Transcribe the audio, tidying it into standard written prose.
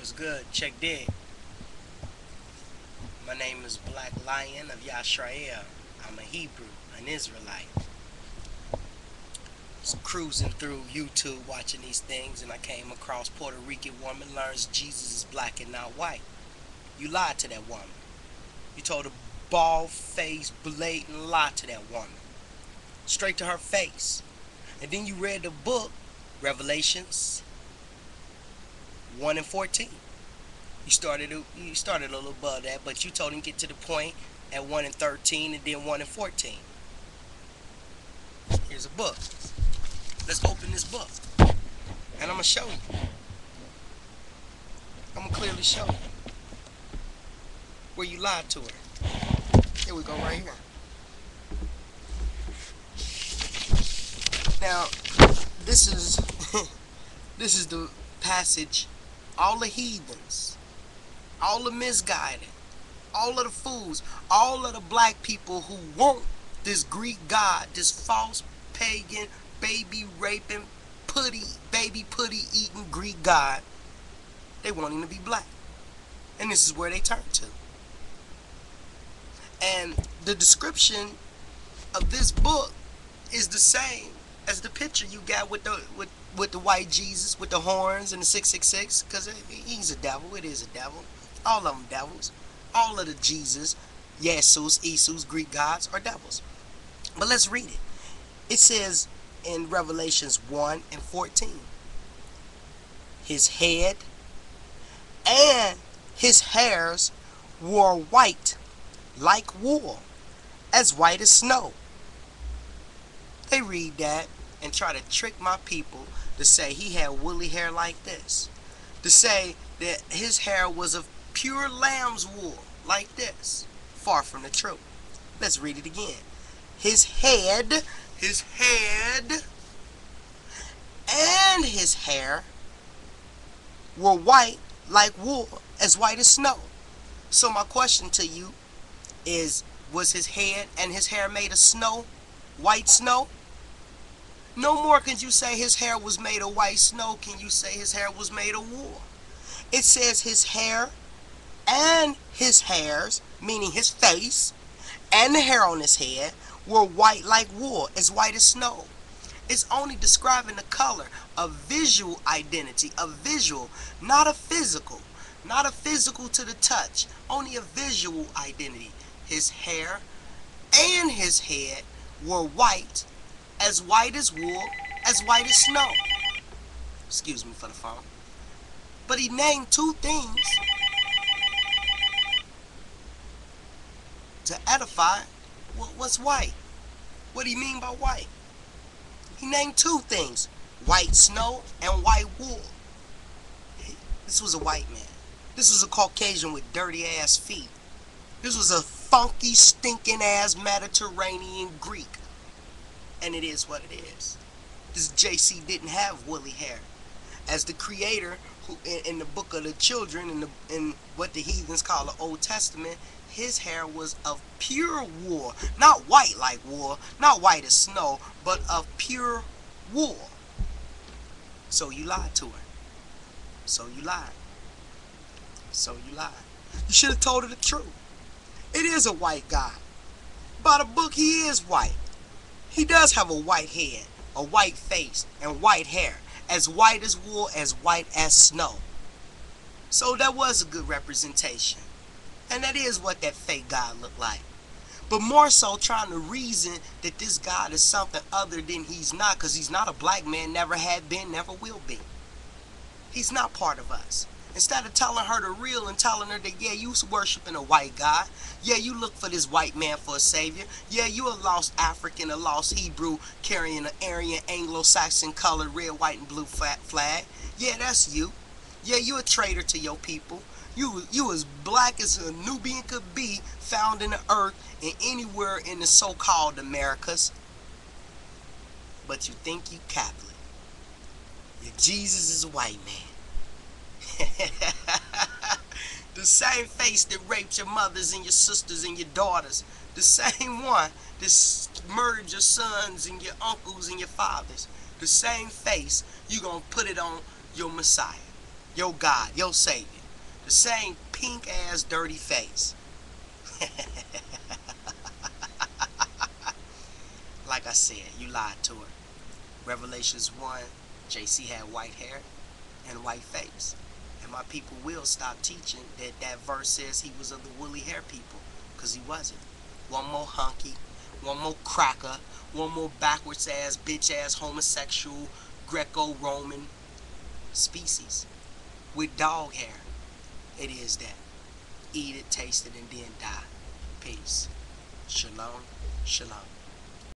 What's good? Check dig. My name is Black Lion of Yashrael. I'm a Hebrew, an Israelite. Just cruising through YouTube watching these things, and I came across Puerto Rican woman learns Jesus is black and not white. You lied to that woman. You told a bald-faced, blatant lie to that woman. Straight to her face. And then you read the book, Revelations 1 and 14. You started a little above that, but you told him get to the point at 1 and 13 and then 1 and 14. Here's a book. Let's open this book. And I'm going to show you. I'm going to clearly show you where you lied to her. Here we go, right here. Now, this is this is the passage. All the heathens, all the misguided, all of the fools, all of the black people who want this Greek god, this false pagan, baby raping, baby putty eating Greek god, they want him to be black. And this is where they turn to. And the description of this book is the same as the picture you got with the white Jesus with the horns and the 666, because he's a devil. It is a devil. All of them devils. All of the Jesus, Jesus, Isus, Greek gods are devils. But let's read it. It says in Revelations 1 and 14, his head and his hairs were white like wool, as white as snow. They read that and try to trick my people to say he had woolly hair like this, to say that his hair was of pure lamb's wool like this. Far from the truth. Let's read it again. His head and his hair were white like wool, as white as snow. So my question to you is, was his head and his hair made of snow, white snow? No more can you say his hair was made of white snow, can you say his hair was made of wool. It says his hair and his hairs, meaning his face, and the hair on his head were white like wool, as white as snow. It's only describing the color, a visual identity, a visual, not a physical. Not a physical to the touch, only a visual identity. His hair and his head were white as wool, as white as snow. Excuse me for the phone. But he named two things to edify what's white. What do you mean by white? He named two things, white snow and white wool. This was a white man. This was a Caucasian with dirty ass feet. This was a funky, stinking ass Mediterranean Greek. And it is what it is. This JC didn't have woolly hair. As the creator, who in the book of the children, in what the heathens call the Old Testament, his hair was of pure wool. Not white like wool, not white as snow, but of pure wool. So you lied to her. So you lied. So you lied. You should have told her the truth. It is a white God. By the book, he is white. He does have a white head, a white face, and white hair, as white as wool, as white as snow. So that was a good representation. And that is what that fake God looked like. But more so trying to reason that this God is something other than he's not, because he's not a black man, never had been, never will be. He's not part of us. Instead of telling her the real and telling her that, yeah, you worshiping a white God. Yeah, you look for this white man for a savior. Yeah, you a lost African, a lost Hebrew, carrying an Aryan, Anglo-Saxon colored red, white, and blue flag. Yeah, that's you. Yeah, you a traitor to your people. You as black as a Nubian could be, found in the earth and anywhere in the so-called Americas. But you think you Catholic. Your Jesus is a white man. The same face that raped your mothers and your sisters and your daughters. The same one that murdered your sons and your uncles and your fathers. The same face, you gonna put it on your Messiah, your God, your Savior. The same pink ass dirty face. Like I said, you lied to her. Revelations 1, JC had white hair and white face. And my people will stop teaching that that verse says he was of the woolly hair people, because he wasn't. One more hunky, one more cracker, one more backwards ass, bitch ass, homosexual, Greco-Roman species with dog hair. It is that. Eat it, taste it, and then die. Peace. Shalom, shalom.